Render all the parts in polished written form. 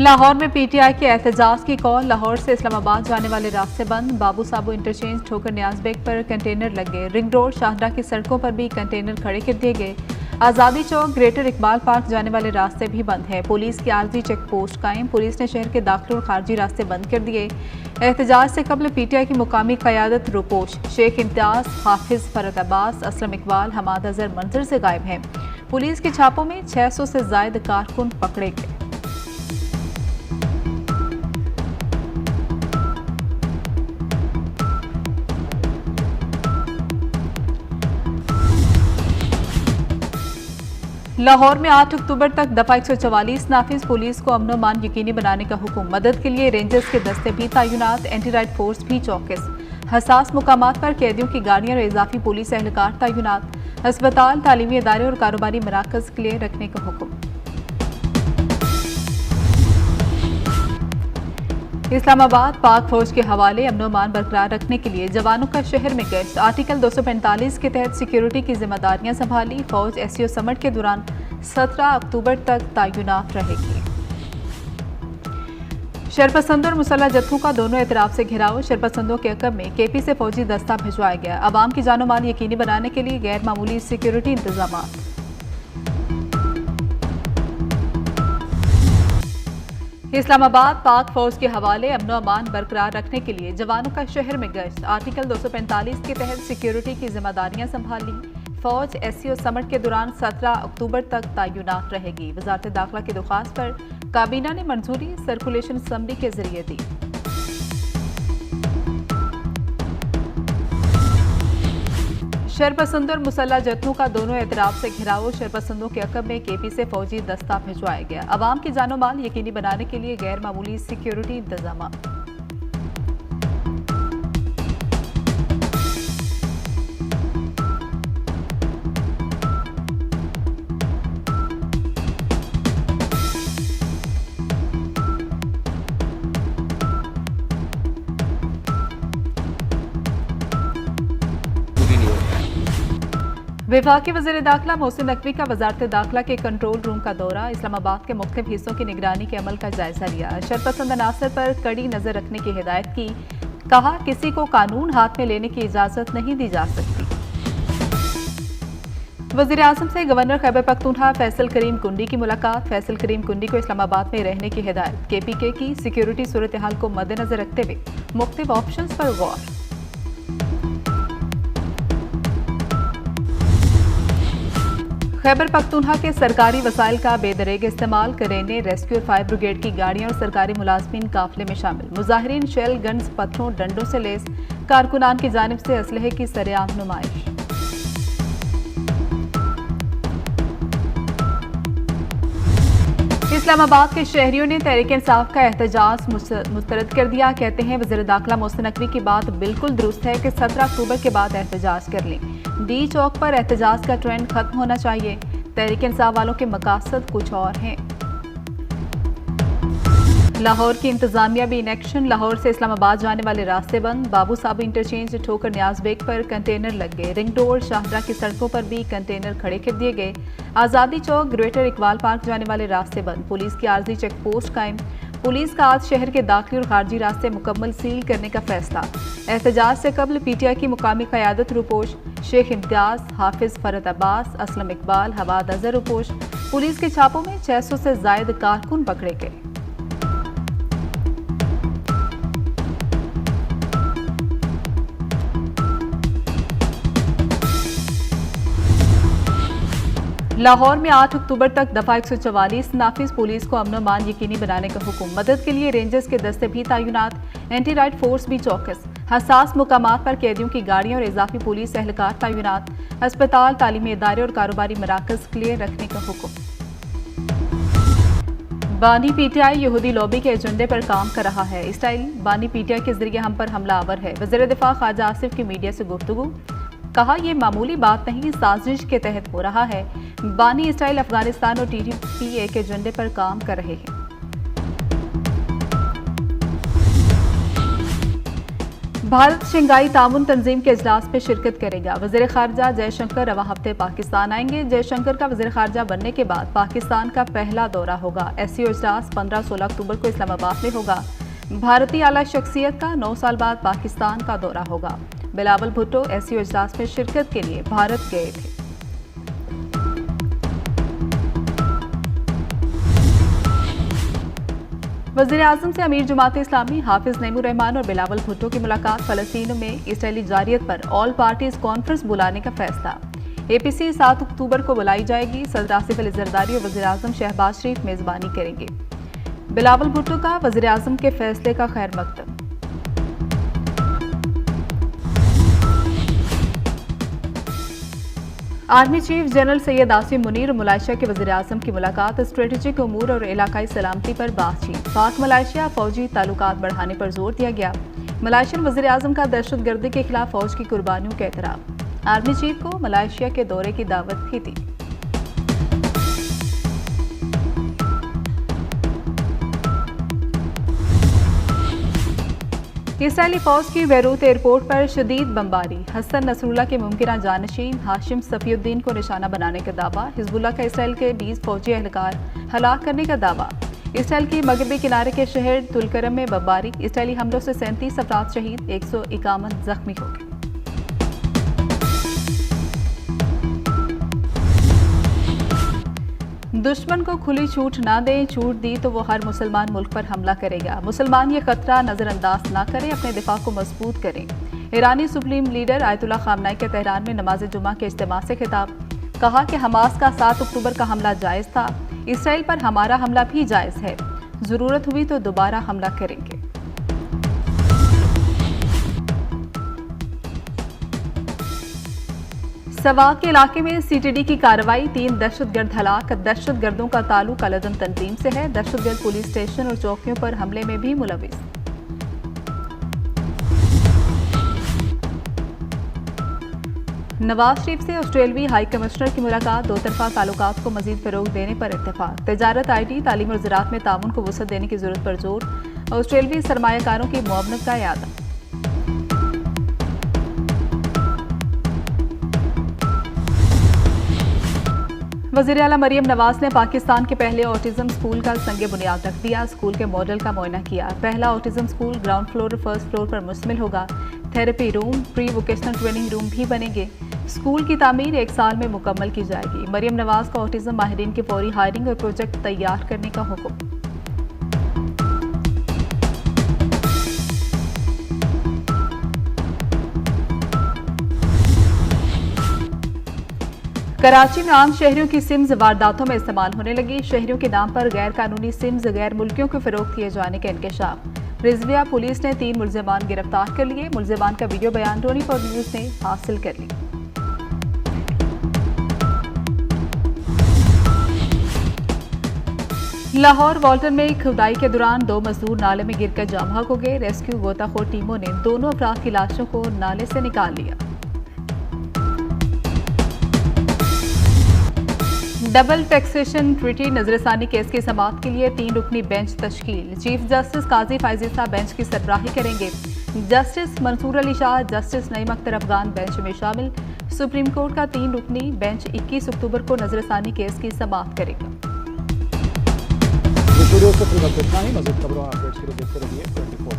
लाहौर में पीटीआई के एहतजाज की कॉल। लाहौर से इस्लामाबाद जाने वाले रास्ते बंद। बाबू साबू इंटरचेंज ठोकर न्याज बेग पर कंटेनर लग गए। रिंग रोड शाहजरा की सड़कों पर भी कंटेनर खड़े कर दिए गए। आज़ादी चौक ग्रेटर इकबाल पार्क जाने वाले रास्ते भी बंद हैं। पुलिस की आर्जी चेक पोस्ट कायम। पुलिस ने शहर के दाखिल और खारजी रास्ते बंद कर दिए। एहतजाज से कबल पीटीआई की मुकामी क़यादत रुपोश शेख इम्तियाज, हाफिज फरत अब्बास, असलम इकबाल, हमाद अजहर मंजर से गायब हैं। पुलिस के छापों में 600 से जायद कारकुन पकड़े गए। लाहौर में 8 अक्टूबर तक दफा 144 नाफिज। पुलिस को अमन मान यकीनी बनाने का हुक्म। मदद के लिए रेंजर्स के दस्ते भी तैनात। एंटी राइड फोर्स भी चौकस। हसास मुकामात पर कैदियों की गाड़ियां और इजाफी पुलिस एहलकार तैनात। अस्पताल, तालीमी इदारे और कारोबारी मराकज के लिए रखने का हुक्म। इस्लामाबाद पाक फौज के हवाले अमन मान बरकरार रखने के लिए जवानों का शहर में गश्त। आर्टिकल 245 के तहत सिक्योरिटी की जिम्मेदारियां संभाली। फौज एसओ समट के दौरान 17 अक्टूबर तक तैनात रहेगी। शरपसंदों और मुसल्ह जत्थों का दोनों एतराफ से घिराव। शरपसंदों के अकब में केपी से फौजी दस्ता भिजवाया गया। अवाम की जानो माल यकीनी बनाने के लिए गैर मामूली सिक्योरिटी इंतजाम। इस्लामाबाद पाक फौज के हवाले अमन अमान बरकरार रखने के लिए जवानों का शहर में गश्त। आर्टिकल 245 के तहत सिक्योरिटी की जिम्मेदारियां संभाली। फौज एसओ समट के दौरान 17 अक्टूबर तक तैनात रहेगी। वजारत दाखिला की दरख्वास्त पर काबीना ने मंजूरी सर्कुलेशन असम्बली के जरिए दी। शरपसंदों और मुसल्ह जत्थों का दोनों एतराफ से घिराव। शरपसंदों के अकब में केपी से फौजी दस्ता भिजवाया गया। अवाम की जानो माल यकीनी बनाने के लिए गैर मामूली सिक्योरिटी इंतजाम। वफाकी वज़ीर दाखिला मोहसिन नकवी का वजारत दाखिला के कंट्रोल रूम का दौरा। इस्लामाबाद के मुख्तलिफ हिस्सों की निगरानी के अमल का जायजा लिया। शरपसंद अनासर पर कड़ी नजर रखने की हिदायत की। कहा, किसी को कानून हाथ में लेने की इजाजत नहीं दी जा सकती। वज़ीर आज़म से गवर्नर खैबर पख्तूनख्वा फैसल करीम कुंडी की मुलाकात। फैसल करीम कुंडी को इस्लामाबाद में रहने की हिदायत। केपीके की सिक्योरिटी सूरत हाल को मद्देनजर रखते हुए मुख्तलिफ ऑप्शंस पर गौर। खैबर पख्तूनख्वा के सरकारी वसाइल का बेदरेग इस्तेमाल। करेने, रेस्क्यू और फायर ब्रिगेड की गाड़ियां और सरकारी मुलाजमीन काफिले में शामिल। मुजाहिरीन शेल, गन्स, पत्थरों, डंडों से लेस कारकुनान की जानिब से असलहे की सरेआम नुमाइश। इस्लामाबाद के शहरियों ने तहरीक इंसाफ का एहतजाज मुस्तरद कर दिया। कहते हैं वज़ीर दाखिला मोहसिन नकवी की बात बिल्कुल दुरुस्त है कि 17 अक्टूबर के बाद एहतजाज कर लें। डी चौक पर एहतजाज का ट्रेंड खत्म होना चाहिए। तहरीक इंसाफ वालों के मकासद कुछ और हैं। लाहौर की इंतजामिया भी इन एक्शन। लाहौर से इस्लामाबाद जाने वाले रास्ते बंद। बाबू साबू इंटरचेंज ठोकर न्याज बेग पर कंटेनर लग गए। रिंग रोड शाहजरा की सड़कों पर भी कंटेनर खड़े कर दिए गए। आज़ादी चौक ग्रेटर इकबाल पार्क जाने वाले रास्ते बंद। पुलिस की आर्जी चेक पोस्ट कायम। पुलिस का आज शहर के दाखिली और खारजी रास्ते मुकम्मल सील करने का फैसला। एहतजाज से कबल पीटीआई की मुकामी क़यादत रुपोश शेख इम्तियाज, हाफिज फरत अब्बास, असलम इकबाल, हमाद अजहर रुपोश। पुलिस के छापों में 600 से जायद कारकुन पकड़े गए। लाहौर में 8 अक्टूबर तक दफा 144 नाफिज। पुलिस को अमन मान यकीनी बनाने का हुक्म। मदद के लिए रेंजर्स के दस्ते भी तैनात। एंटी राइड फोर्स भी चौकस। हसास मुकामात पर कैदियों की गाड़ियां और इजाफी पुलिस एहलकार तैनात। अस्पताल, तालीमी इदारे और कारोबारी मराकज के लिए रखने का हुक्म। बानी पीटीआई यहूदी लॉबी के एजेंडे पर काम कर रहा है। इसराइल बानी पीटीआई के जरिए हम पर हमलावर है। वज़ीर दिफा ख्वाजा आसिफ की मीडिया से गुफ्तगू। कहा, यह मामूली बात नहीं, साजिश के तहत हो रहा है। बानी इसराइल अफगानिस्तान और टीटीपीए के एजेंडे पर काम कर रहे हैं। भारत शंघाई ताउन तंजीम के इजलास में शिरकत करेगा। वज़ीर ख़ारजा जयशंकर रवा हफ्ते पाकिस्तान आएंगे। जयशंकर का वज़ीर ख़ारजा बनने के बाद पाकिस्तान का पहला दौरा होगा। SCO इजलास 15-16 अक्टूबर को इस्लामाबाद में होगा। भारतीय आला शख्सियत का 9 साल बाद पाकिस्तान का दौरा होगा। बिलावल भुट्टो SCO इजलास में शिरकत के लिए भारत गए थे। वज़ीर आज़म से अमीर जमात इस्लामी हाफिज नईमुर रहमान और बिलावल भुट्टो की मुलाकात। फ़लस्तीन में इसराइली जारियत पर ऑल पार्टीज कॉन्फ्रेंस बुलाने का फैसला। APC 7 अक्टूबर को बुलाई जाएगी। सदर आसिफ अली जरदारी और वज़ीर आज़म शहबाज शरीफ मेज़बानी करेंगे। बिलावल भुट्टो का वज़ीर आज़म के फैसले का खैर मकदम। Army chief general Syed Asim Munir और मलाइशिया के वज़ीर आज़म की मुलाकात। स्ट्रेटेजिक उमूर और इलाकाई सलामती पर बातचीत। पाक मलाइशिया फौजी ताल्लुकात बढ़ाने पर जोर दिया गया। मलाइशियन वज़ीर आज़म का दहशतगर्दी के खिलाफ फौज की कुर्बानियों का एहतराम। आर्मी चीफ को मलाइशिया के दौरे की दावत भी दी। इसराइली फौज की बैरूत एयरपोर्ट पर शदीद बमबारी। हसन नसरुल्लाह के मुमकिन जानशीन हाशिम सफीउद्दीन को निशाना बनाने का दावा। हिजबुल्लाह का इसराइल के 20 फौजी एहलकार हलाक करने का दावा। इसराइल की मगरबी किनारे के शहर तुलकरम में बमबारी। इसराइली हमलों से 37 अफराद शहीद, 151 जख्मी हो गए। दुश्मन को खुली छूट ना दें, छूट दी तो वो हर मुसलमान मुल्क पर हमला करेगा। मुसलमान ये खतरा नजरअंदाज ना करें, अपने दिफा को मजबूत करें। ईरानी सुप्रीम लीडर आयतुल्लाह खामनाई के तेहरान में नमाज जुमा के इज्तिमा से खिताब। कहा कि हमास का 7 अक्टूबर का हमला जायज़ था, इसराइल पर हमारा हमला भी जायज़ है, ज़रूरत हुई तो दोबारा हमला करेंगे। सवात के इलाके में CTD की कार्रवाई। 3 दहशतगर्द हलाक। दहशतगर्दों का ताल्लुक अलअदम तंजीम से है। दहशतगर्द पुलिस स्टेशन और चौकियों पर हमले में भी मुलविस। नवाज शरीफ से ऑस्ट्रेलवी हाई कमिश्नर की मुलाकात। 2 तरफा ताल्लुकात को मजीद फरोग देने पर इत्तेफाक। तजारत, IT, तालीम और ज़राअत में ताउन को वसअत देने की जरूरत पर जोर। ऑस्ट्रेलवी सरमायाकारों की मुआवनत का इयादा। वज़ीर आला मरियम नवाज ने पाकिस्तान के पहले ऑटिज्म स्कूल का संगे बुनियाद रख दिया। स्कूल के मॉडल का मुआयना किया। पहला ऑटिज्म स्कूल ग्राउंड फ्लोर और फर्स्ट फ्लोर पर मुश्तमिल होगा। Therapy room, pre vocational training room भी बनेंगे। स्कूल की तामीर 1 साल में मुकम्मल की जाएगी। मरियम नवाज का ऑटिज्म माहिरीन की फौरी हायरिंग और प्रोजेक्ट तैयार करने का हुक्म। कराची में आम शहरियों की सिम्स वारदातों में इस्तेमाल होने लगी। शहरियों के नाम पर गैर कानूनी सिम्स गैर मुल्कियों को फरोख्त किए जाने का इंकशाफ। रिजविया पुलिस ने 3 मुल्जिमान गिरफ्तार कर लिए। मुल्जिमान का वीडियो बयान 24 न्यूज़ ने हासिल कर ली। लाहौर वॉल्टन में खुदाई के दौरान 2 मजदूर नाले में गिरकर जाम हो गए। रेस्क्यू गोताखोर टीमों ने दोनों अफराद की लाशों को नाले से निकाल लिया। डबल टैक्सेशन ट्रीटी नजरसानी केस की समाअत के लिए 3 रुकनी बेंच तश्कील। चीफ जस्टिस काजी फायजी साहब बेंच की सरबराही करेंगे। Justice Mansoor Ali Shah, justice Naeem Akhtar Afghan bench में शामिल। सुप्रीम कोर्ट का 3 रुकनी बेंच 21 अक्टूबर को नजरसानी केस की समाअत करेगा। वीडियो से फिलहाल इतना ही। मज़ीद खबरों और अपडेट्स के लिए देखते रहिए 24 न्यूज़।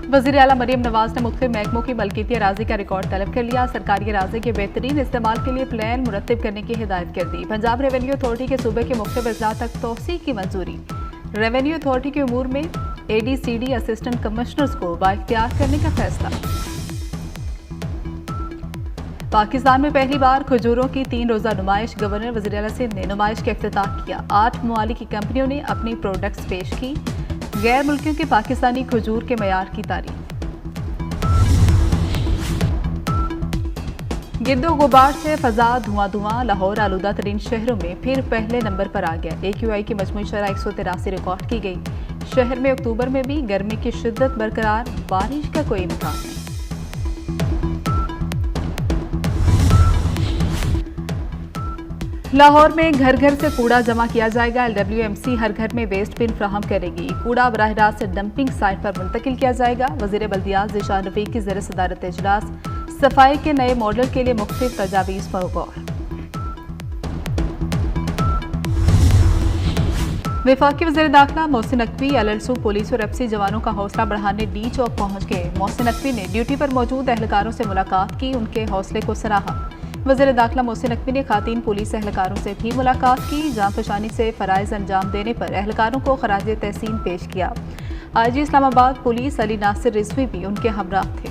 वज़ीर आला मरियम नवाज ने मुख्तलिफ महकमों की मलकियती अराजी का रिकॉर्ड तलब कर लिया। सरकारी अराजी के बेहतरीन इस्तेमाल के लिए प्लान मुरत्तिब करने की हिदायत कर दी। पंजाब रेवेन्यू अथॉरिटी के सूबे के मुख्तलिफ अजला तक तोसी की मंजूरी। रेवेन्यू अथॉरिटी के उमूर में ADCD असिस्टेंट कमिश्नर्स को बाइख्तियार करने का फैसला। पाकिस्तान में पहली बार खजूरों की 3 रोज़ा नुमाइश। गवर्नर वज़ीर आला सिंध ने नुमाइश का इफ्तिताह किया। 8 ममालिक की कंपनियों ने अपनी प्रोडक्ट्स पेश की। गैर मुल्कियों के पाकिस्तानी खजूर के मयार की तारीफ। गिरदो गुबार से फजा धुआं। लाहौर आलूदा तरीन शहरों में फिर पहले नंबर पर आ गया। AQI की मजमूई शरह 183 रिकॉर्ड की गई। शहर में अक्टूबर में भी गर्मी की शिद्दत बरकरार, बारिश का कोई इम्कान नहीं। लाहौर में घर घर से कूड़ा जमा किया जाएगा। LWMC हर घर में वेस्ट बिन फ्राहम करेगी। कूड़ा बराह रास्त डंपिंग साइट पर मुंतकिल किया जाएगा। वज़ीर बल्दियात ज़ीशान रफ़ीक की ज़ेर सदारत इजलास। सफाई के नए मॉडल के लिए मुख्तलिफ तजावीज़ पर गौर। वफाकी वज़ीर दाखिला मोहसिन नकवी अलरसू पुलिस और एफसी जवानों का हौसला बढ़ाने डी चौक पहुंच गए। मोहसिन नकवी ने ड्यूटी पर मौजूद एहलकारों से मुलाकात की, उनके हौसले को सराहा। वज़ीर दाखिला मोहसिन नकवी ने खातीन पुलिस एहलकारों से भी मुलाकात की। जांफशानी से फ़राइज़ अंजाम देने पर एहलकारों को खराज तहसीन पेश किया। IG इस्लामाबाद पुलिस अली नासिर रिजवी भी उनके हमराह थे।